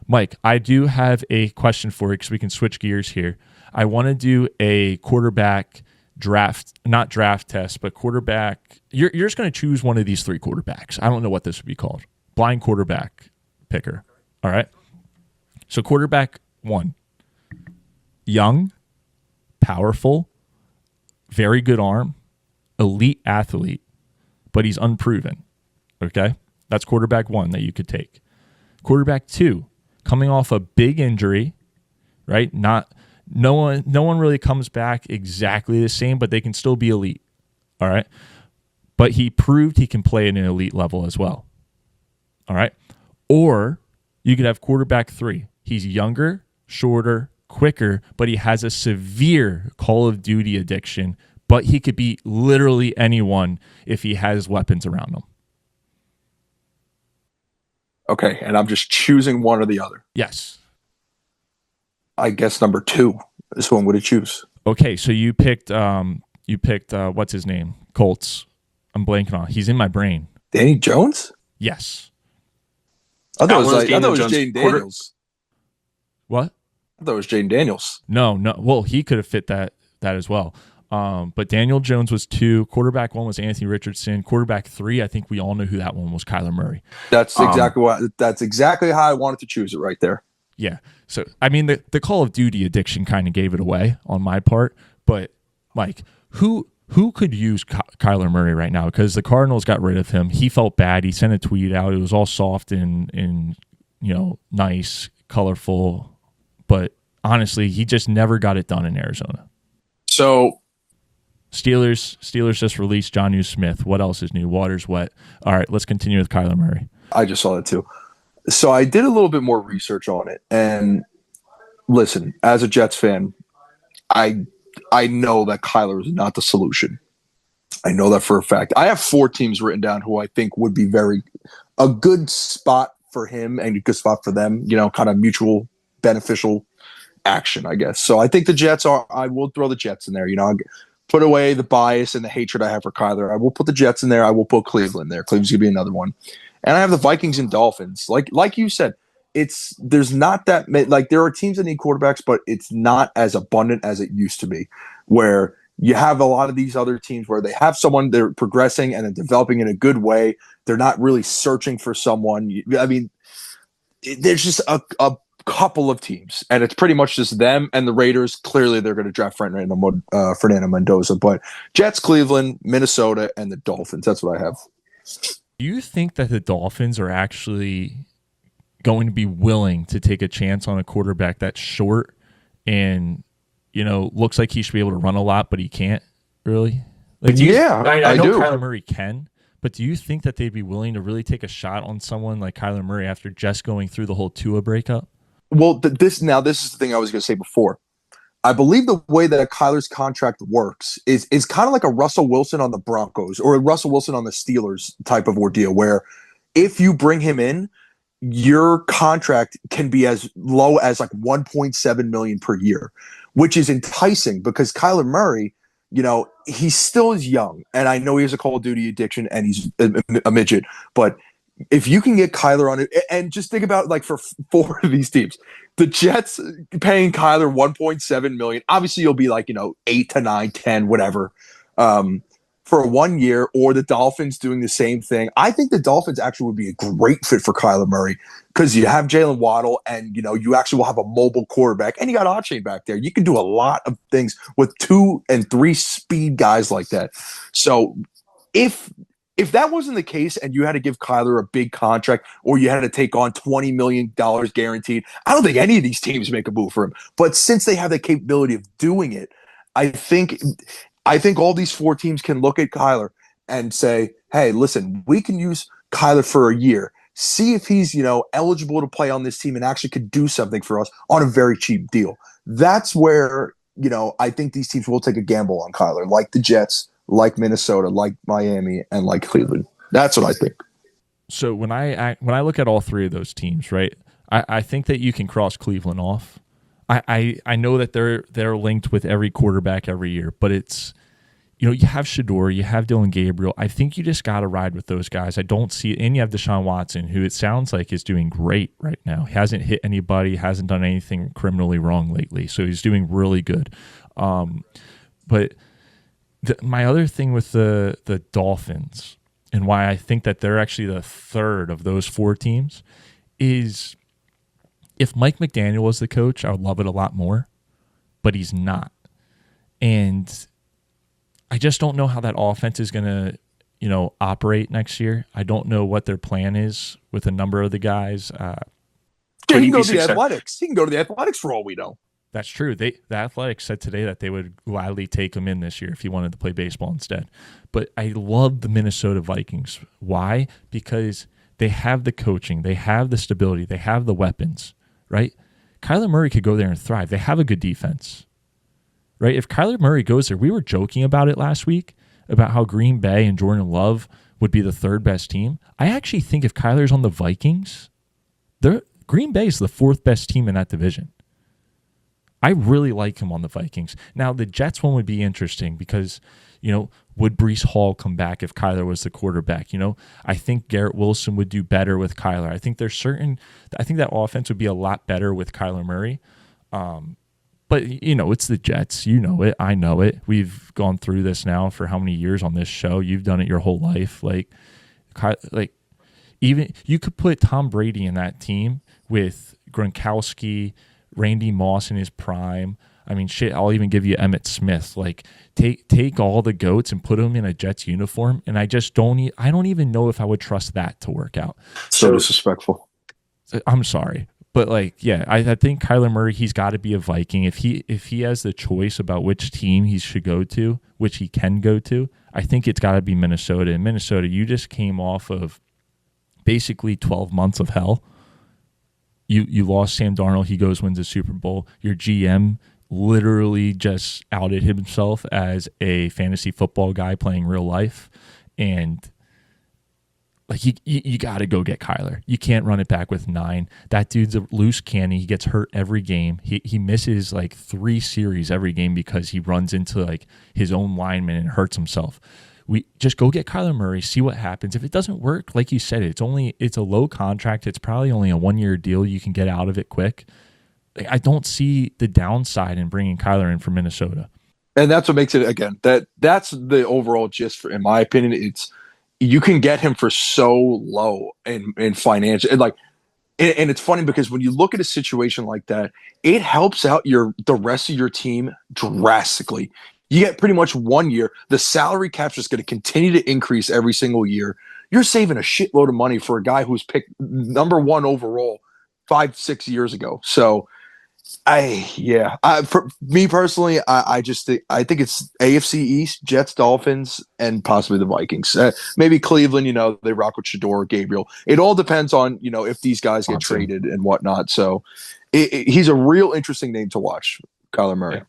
Mike, I do have a question for you because we can switch gears here. I want to do a quarterback draft, not draft test, but quarterback. You're just going to choose one of these three quarterbacks. I don't know what this would be called. Blind quarterback picker. All right. So quarterback 1, young, powerful, very good arm, elite athlete, but he's unproven. Okay. That's quarterback 1 that you could take. Quarterback 2, coming off a big injury, right? No one really comes back exactly the same, but they can still be elite. All right. But he proved he can play at an elite level as well. All right. Or you could have quarterback 3. He's younger, shorter, quicker, but he has a severe Call of Duty addiction, but he could beat literally anyone if he has weapons around him. Okay, and I'm just choosing one or the other. Yes. I guess number 2 is who I'm going to choose. Okay, so you picked what's his name? Colts. I'm blanking on. He's in my brain. Danny Jones? Yes. I thought it was Jaden Daniels. What? I thought it was Jaden Daniels. No. Well, he could have fit that as well. But Daniel Jones was 2. Quarterback 1 was Anthony Richardson. Quarterback 3, I think we all know who that one was, Kyler Murray. That's exactly how I wanted to choose it right there. Yeah. So, I mean, the Call of Duty addiction kind of gave it away on my part. But, Mike, who could use Kyler Murray right now? Because the Cardinals got rid of him. He felt bad. He sent a tweet out. It was all soft and nice, colorful. But, honestly, he just never got it done in Arizona. So Steelers just released Jonnu Smith. What else is new? Water's wet. All right, let's continue with Kyler Murray. I just saw that too. So I did a little bit more research on it. And listen, as a Jets fan, I know that Kyler is not the solution. I know that for a fact. I have 4 teams written down who I think would be a good spot for him and a good spot for them, kind of mutual beneficial action, I guess. So I think the Jets I will throw the Jets in there. I'll put away the bias and the hatred I have for Kyler. I will put the Jets in there. I will put Cleveland there. Cleveland's going to be another one. And I have the Vikings and Dolphins. Like you said, there's not that like there are teams that need quarterbacks, but it's not as abundant as it used to be, where you have a lot of these other teams where they have someone, they're progressing and they're developing in a good way. They're not really searching for someone. I mean, there's just a couple of teams, and it's pretty much just them and the Raiders. Clearly, they're going to draft Fernando Mendoza, but Jets, Cleveland, Minnesota, and the Dolphins. That's what I have. Do you think that the Dolphins are actually going to be willing to take a chance on a quarterback that's short and looks like he should be able to run a lot, but he can't really? I know do. Kyler Murray can. But do you think that they'd be willing to really take a shot on someone like Kyler Murray after just going through the whole Tua breakup? Well, this is the thing I was going to say before. I believe the way that Kyler's contract works is kind of like a Russell Wilson on the Broncos or a Russell Wilson on the Steelers type of ordeal, where if you bring him in, your contract can be as low as like $1.7 million per year, which is enticing because Kyler Murray, he still is young, and I know he has a Call of Duty addiction and he's a midget, but if you can get Kyler on it, and just think about like for 4 of these teams, the Jets paying Kyler $1.7 million, obviously you'll be like, 8 to 9, 10, whatever, for 1 year, or the Dolphins doing the same thing. I think the Dolphins actually would be a great fit for Kyler Murray because you have Jalen Waddle and, you actually will have a mobile quarterback, and you got Achane back there. You can do a lot of things with 2 and 3 speed guys like that. So if that wasn't the case and you had to give Kyler a big contract or you had to take on $20 million guaranteed, I don't think any of these teams make a move for him. But since they have the capability of doing it, I think all these 4 teams can look at Kyler and say, hey, listen, we can use Kyler for a year. See if he's, eligible to play on this team and actually could do something for us on a very cheap deal. That's where, I think these teams will take a gamble on Kyler, like the Jets, like Minnesota, like Miami, and like Cleveland. That's what I think. So when I look at all 3 of those teams, right, I think that you can cross Cleveland off. I know that they're linked with every quarterback every year, but it's You have Shador, you have Dylan Gabriel. I think you just got to ride with those guys. I don't see, and you have Deshaun Watson, who it sounds like is doing great right now. He hasn't hit anybody, hasn't done anything criminally wrong lately, so he's doing really good. But my other thing with the Dolphins and why I think that they're actually the third of those four teams is if Mike McDaniel was the coach, I would love it a lot more, but he's not. And I just don't know how that offense is going to, operate next year. I don't know what their plan is with a number of the guys. He can go to the Athletics. He can go to the Athletics for all we know. That's true. The Athletics said today that they would gladly take him in this year if he wanted to play baseball instead. But I love the Minnesota Vikings. Why? Because they have the coaching, they have the stability, they have the weapons, right? Kyler Murray could go there and thrive. They have a good defense, right? If Kyler Murray goes there, we were joking about it last week about how Green Bay and Jordan Love would be the third best team. I actually think if Kyler's on the Vikings, Green Bay is the fourth best team in that division. I really like him on the Vikings. Now, the Jets one would be interesting because, would Breece Hall come back if Kyler was the quarterback? I think Garrett Wilson would do better with Kyler. I think that offense would be a lot better with Kyler Murray. But, it's the Jets. You know it. I know it. We've gone through this now for how many years on this show? You've done it your whole life. Even you could put Tom Brady in that team with Gronkowski, Randy Moss in his prime. I mean, shit, I'll even give you Emmitt Smith. Take all the GOATs and put them in a Jets uniform, and I just don't even know if I would trust that to work out. So disrespectful. I'm sorry. But I think Kyler Murray, he's got to be a Viking. If he has the choice about which team he should go to, which he can go to, I think it's got to be Minnesota. And Minnesota, you just came off of basically 12 months of hell. You lost Sam Darnold. He wins a Super Bowl. Your GM literally just outed himself as a fantasy football guy playing real life, and you got to go get Kyler. You can't run it back with 9. That dude's a loose cannon. He gets hurt every game. He misses 3 series every game because he runs into his own lineman and hurts himself. We just go get Kyler Murray, see what happens. If it doesn't work, like you said, it's a low contract. It's probably only a 1-year deal. You can get out of it quick. I don't see the downside in bringing Kyler in from Minnesota. And that's what makes it, again, that's the overall gist in my opinion. It's you can get him for so low in financial and it's funny because when you look at a situation like that, it helps out the rest of your team drastically. You get pretty much 1 year. The salary cap's just going to continue to increase every single year. You're saving a shitload of money for a guy who's picked number 1 overall 5-6 years ago. So for me personally, I think it's AFC East, Jets, Dolphins, and possibly the Vikings. Maybe Cleveland, they rock with Shador, Gabriel. It all depends on, if these guys get traded and whatnot. So he's a real interesting name to watch, Kyler Murray.